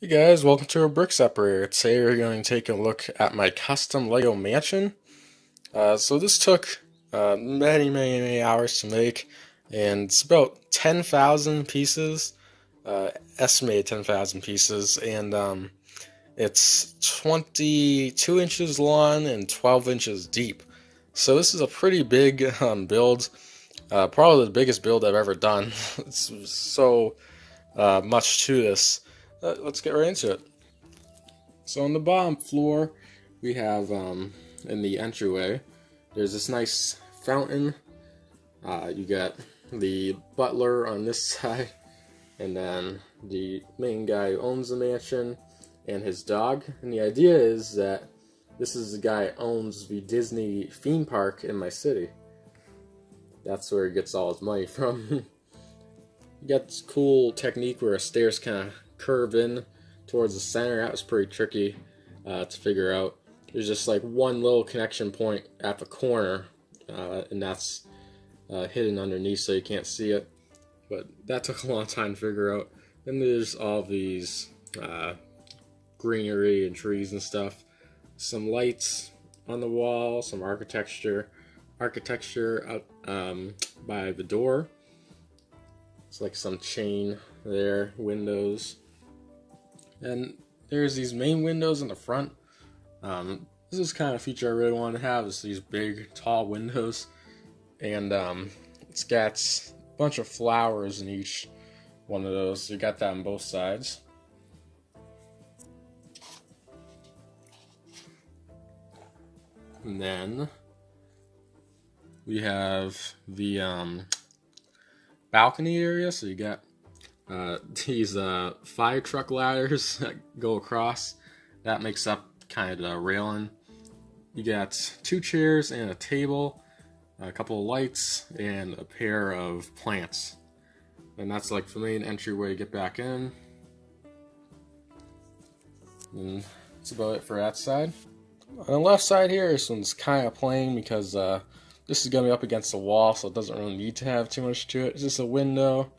Hey guys, welcome to a Brick Separator. Today we're going to take a look at my custom Lego mansion. So this took many hours to make, and it's about 10,000 pieces, estimated 10,000 pieces, and it's 22 inches long and 12 inches deep. So this is a pretty big build, probably the biggest build I've ever done. It's so much to this. Let's get right into it. So on the bottom floor, we have in the entryway, there's this nice fountain. You got the butler on this side, and then the main guy who owns the mansion and his dog. And the idea is that this is the guy who owns the Disney theme park in my city. That's where he gets all his money from. You got this cool technique where stairs kind of curve in towards the center. That was pretty tricky to figure out. There's just like one little connection point at the corner, and that's hidden underneath so you can't see it. But that took a long time to figure out. Then there's all these greenery and trees and stuff. Some lights on the wall, some architecture out by the door. It's like some chain there, windows. And there's these main windows in the front. This is kind of a feature I really want to have, is these big, tall windows. And it's got a bunch of flowers in each one of those. So you got that on both sides. And then we have the balcony area. So you got these fire truck ladders that go across. That makes up kind of the railing. You got 2 chairs and a table, a couple of lights, and a pair of plants. And that's like the main entryway to get back in. And that's about it for that side. On the left side here, this one's kind of plain because this is going to be up against the wall, so it doesn't really need to have too much to it. It's just a window.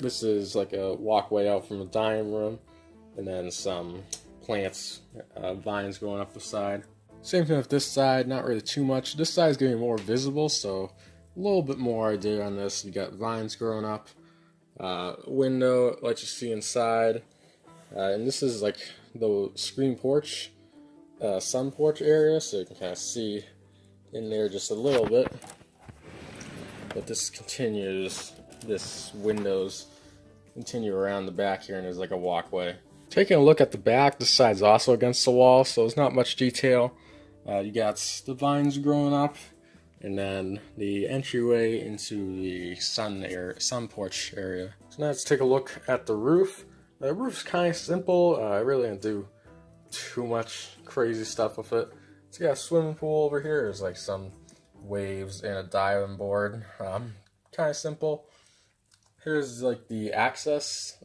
This is like a walkway out from the dining room, and then some plants, vines going up the side. Same thing with this side, not really too much. This side is going to be more visible, so a little bit more idea on this. You got vines growing up, window, let you see inside, and this is like the screen porch, sun porch area, so you can kind of see in there just a little bit. But this continues. This windows continue around the back here, and there's like a walkway. Taking a look at the back, this side's also against the wall, so there's not much detail. You got the vines growing up, and then the entryway into the sun porch area. So now let's take a look at the roof. The roof's kind of simple. I really didn't do too much crazy stuff with it. It's got a swimming pool over here. There's like some waves and a diving board. Kind of simple. Here's like the access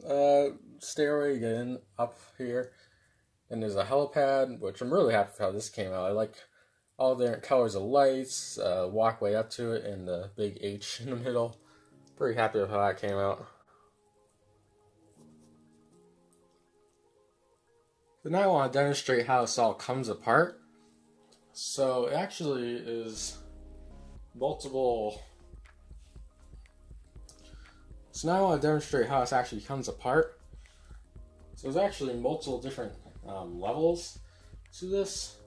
stairway. You get in up here, and there's a helipad, which I'm really happy with how this came out. I like all the different colors of lights, walkway up to it, and the big H in the middle. Pretty happy with how that came out. So now I want to demonstrate how this all comes apart. So it actually is multiple. So now I want to demonstrate how this actually comes apart. So there's actually multiple different levels to this.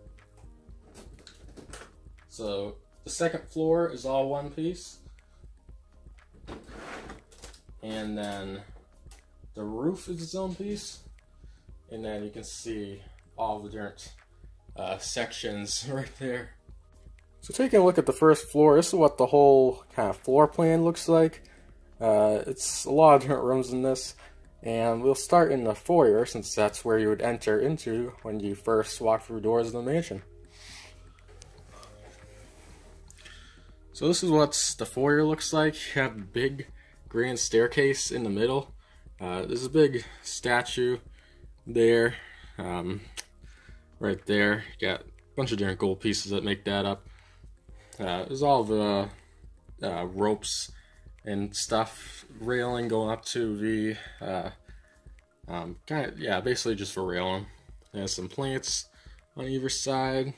So the second floor is all one piece. And then the roof is its own piece. And then you can see all the different sections right there. So taking a look at the first floor, this is what the whole kind of floor plan looks like. It's a lot of different rooms in this, and we'll start in the foyer since that's where you would enter into when you first walk through doors of the mansion. So this is what the foyer looks like. You have a big grand staircase in the middle. There's a big statue there, right there. You got a bunch of different gold pieces that make that up. There's all the ropes and stuff, railing going up to the Kind of, yeah, basically just for railing. There's some plants on either side.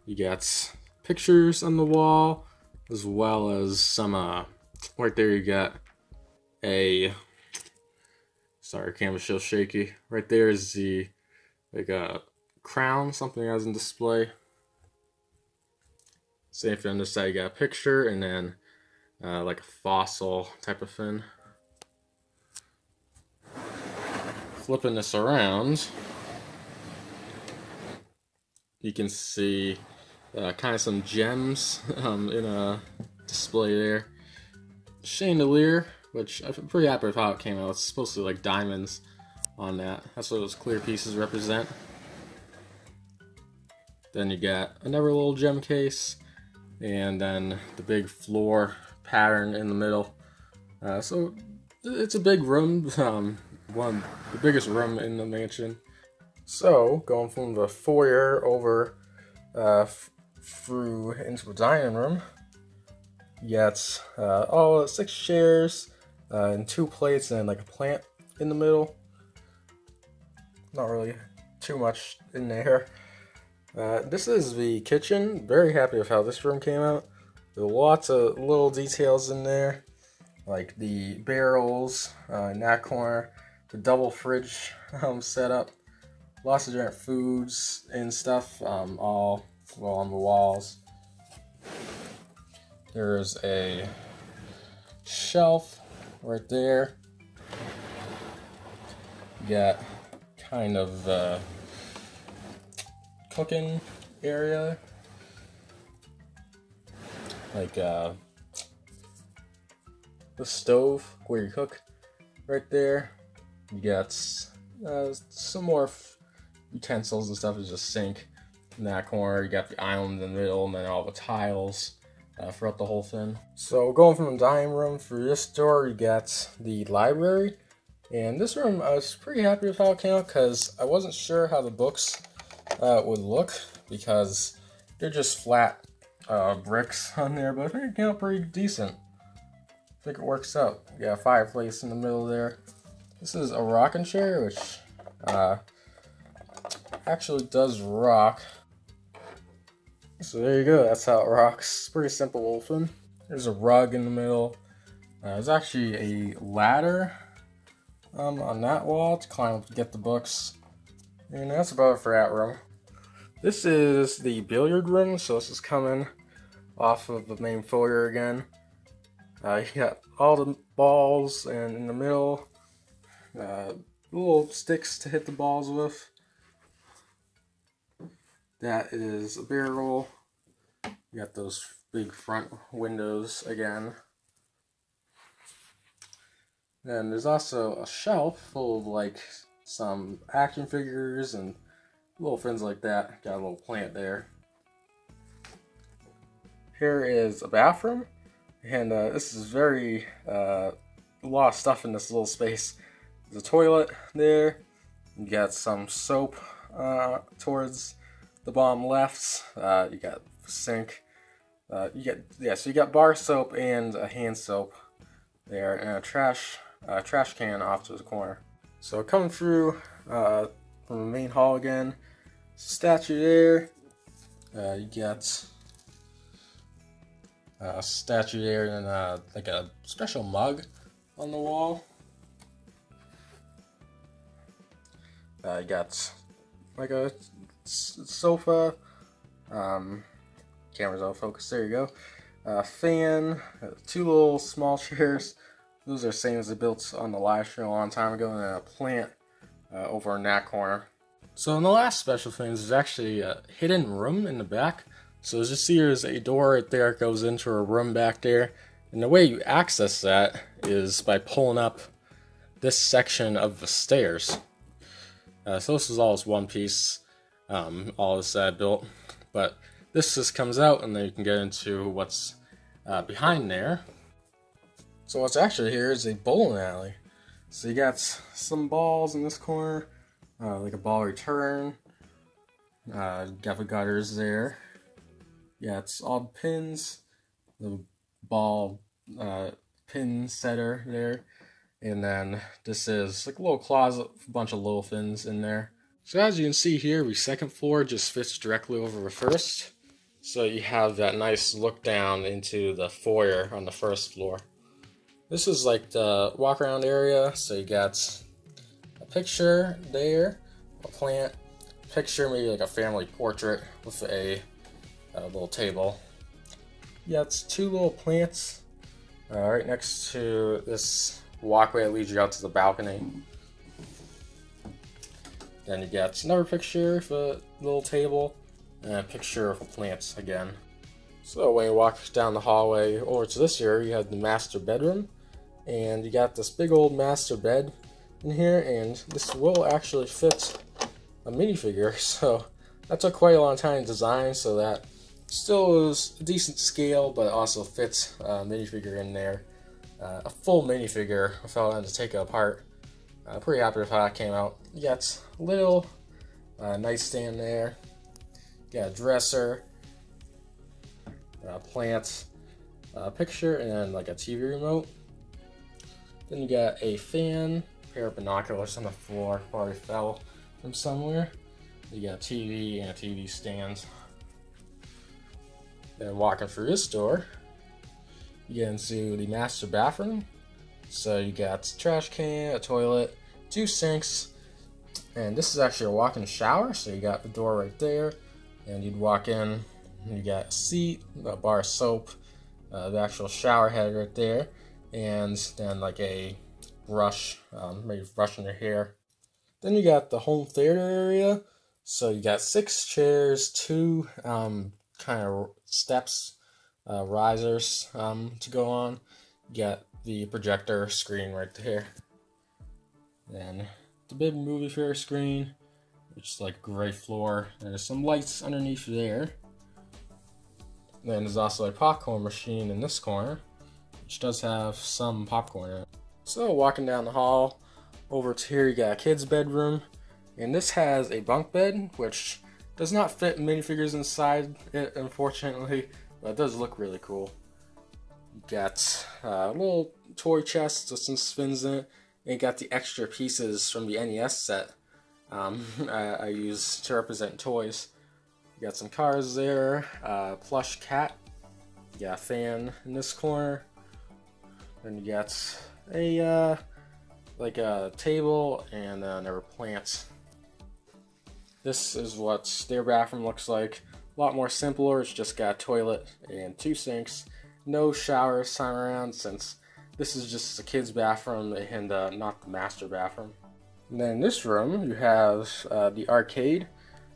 You got pictures on the wall, as well as some, right there you got a, sorry, camera's still shaky. Right there is the, like a crown, something that was in display. Same thing on this side, you got a picture, and then like a fossil type of thing. Flipping this around, you can see kind of some gems in a display there. Chandelier, which I'm pretty happy with how it came out. It's supposed to be like diamonds on that. That's what those clear pieces represent. Then you got another little gem case, and then the big floor pattern in the middle. So it's a big room, one of the biggest room in the mansion. So going from the foyer over through into the dining room, you got all 6 chairs and 2 plates and like a plant in the middle. Not really too much in there. This is the kitchen. Very happy with how this room came out. There are lots of little details in there, like the barrels in that corner, the double fridge setup, lots of different foods and stuff, all well on the walls. There's a shelf right there. You got kind of cooking area, like the stove where you cook right there. You got some more utensils and stuff. There's a sink in that corner. You got the island in the middle, and then all the tiles throughout the whole thing. So going from the dining room through this door, you got the library. And this room, I was pretty happy with how it came out because I wasn't sure how the books would look because they're just flat bricks on there, but I think it came out pretty decent. I think it works out. You got a fireplace in the middle there. This is a rocking chair, which actually does rock. So there you go, that's how it rocks. Pretty simple little thing. There's a rug in the middle. There's actually a ladder on that wall to climb up to get the books. And that's about it for that room. This is the billiard room, so this is coming off of the main foyer again. You got all the balls, and in the middle, little sticks to hit the balls with. That is a barrel. You got those big front windows again. Then there's also a shelf full of like some action figures and little things like that. Got a little plant there. Here is a bathroom, and this is very a lot of stuff in this little space. There's a toilet there. You got some soap towards the bottom left. You got sink. So you got bar soap and a hand soap there, and a trash can off to the corner. So coming through from the main hall again, statue there. You got a statue there, and like a special mug on the wall. You got like a sofa. Camera's out of focus. There you go. Fan. 2 little small chairs. Those are the same as they built on the live stream a long time ago, and then a plant over in that corner. So in the last special things, there's actually a hidden room in the back. So as you see, there's a door right there that goes into a room back there. And the way you access that is by pulling up this section of the stairs. So this is all as one piece, all this built. But this just comes out, and then you can get into what's behind there. So what's actually here is a bowling alley. So you got some balls in this corner, like a ball return. Got the gutters there. Yeah, it's all the pins, the ball pin setter there. And then this is like a little closet, a bunch of little things in there. So as you can see here, the second floor just fits directly over the first. So you have that nice look down into the foyer on the first floor. This is like the walk around area. So you got a picture there, a plant, picture, maybe like a family portrait with a little table. You got two little plants right next to this walkway that leads you out to the balcony. Then you got another picture of a little table and a picture of plants again. So when you walk down the hallway over to this area, you have the master bedroom, and you got this big old master bed in here, and this will actually fit a minifigure. So that took quite a long time to design, so that still is a decent scale, but it also fits a minifigure in there. A full minifigure without having to take it apart. Pretty happy with how that came out. You got a little nightstand there. You got a dresser, plant, picture, and like a TV remote. Then you got a fan, a pair of binoculars on the floor, probably fell from somewhere. You got a TV and a TV stand. Then walking through this door, you get into the master bathroom. So you got a trash can, a toilet, two sinks, and this is actually a walk-in shower. So you got the door right there, and you'd walk in, and you got a seat, a bar of soap, the actual shower head right there, and then like a brush, maybe brushing your hair. Then you got the home theater area. So you got 6 chairs, 2 kind of steps, risers to go on. You got the projector screen right there. Then the big movie theater screen, which is like gray floor. There's some lights underneath there. Then there's also a popcorn machine in this corner, which does have some popcorn in it. So walking down the hall, over to here you got a kid's bedroom. And this has a bunk bed, which does not fit minifigures inside it, unfortunately, but it does look really cool. You got a little toy chest with some spins in it, and you got the extra pieces from the NES set I use to represent toys. You got some cars there, plush cat, you got a fan in this corner, then you got a like a table and another plant. This is what their bathroom looks like. A lot more simpler. It's just got a toilet and 2 sinks. No shower this time around, since this is just a kid's bathroom and not the master bathroom. And then in this room you have the arcade.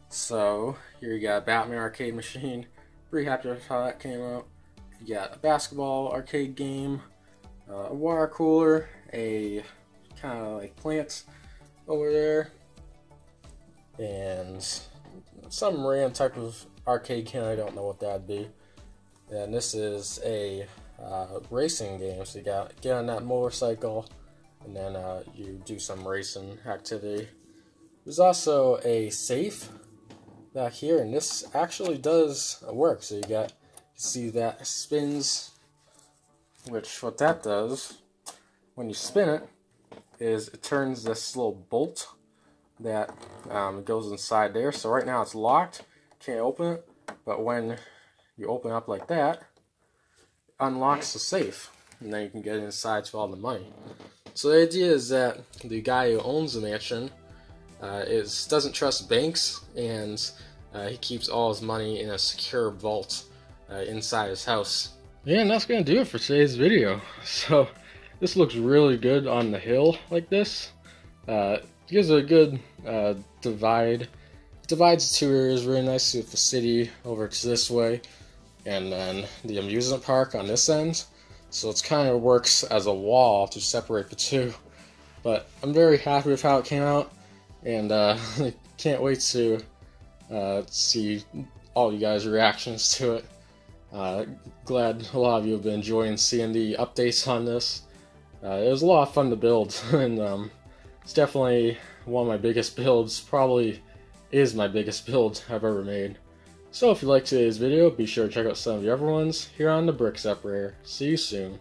So here you got a Batman arcade machine. Pretty happy with how that came out. You got a basketball arcade game, a water cooler, a kind of like plant over there, and some random type of arcade can, I don't know what that'd be. And this is a racing game, so you got get on that motorcycle and then you do some racing activity. There's also a safe back here, and this actually does work. So you see that spins, which what that does when you spin it is it turns this little bolt that goes inside there. So right now it's locked, can't open it, but when you open up like that, it unlocks the safe, and then you can get inside to all the money. So the idea is that the guy who owns the mansion doesn't trust banks, and he keeps all his money in a secure vault inside his house. Yeah, and that's gonna do it for today's video. So this looks really good on the hill like this. It gives a good divide. It divides the 2 areas really nicely, with the city over to this way, and then the amusement park on this end. So it kind of works as a wall to separate the 2. But I'm very happy with how it came out, and I can't wait to see all you guys' reactions to it. Glad a lot of you have been enjoying seeing the updates on this. It was a lot of fun to build, and it's definitely one of my biggest builds. Probably is my biggest build I've ever made. So if you liked today's video, be sure to check out some of the other ones here on the Brick Separator. See you soon.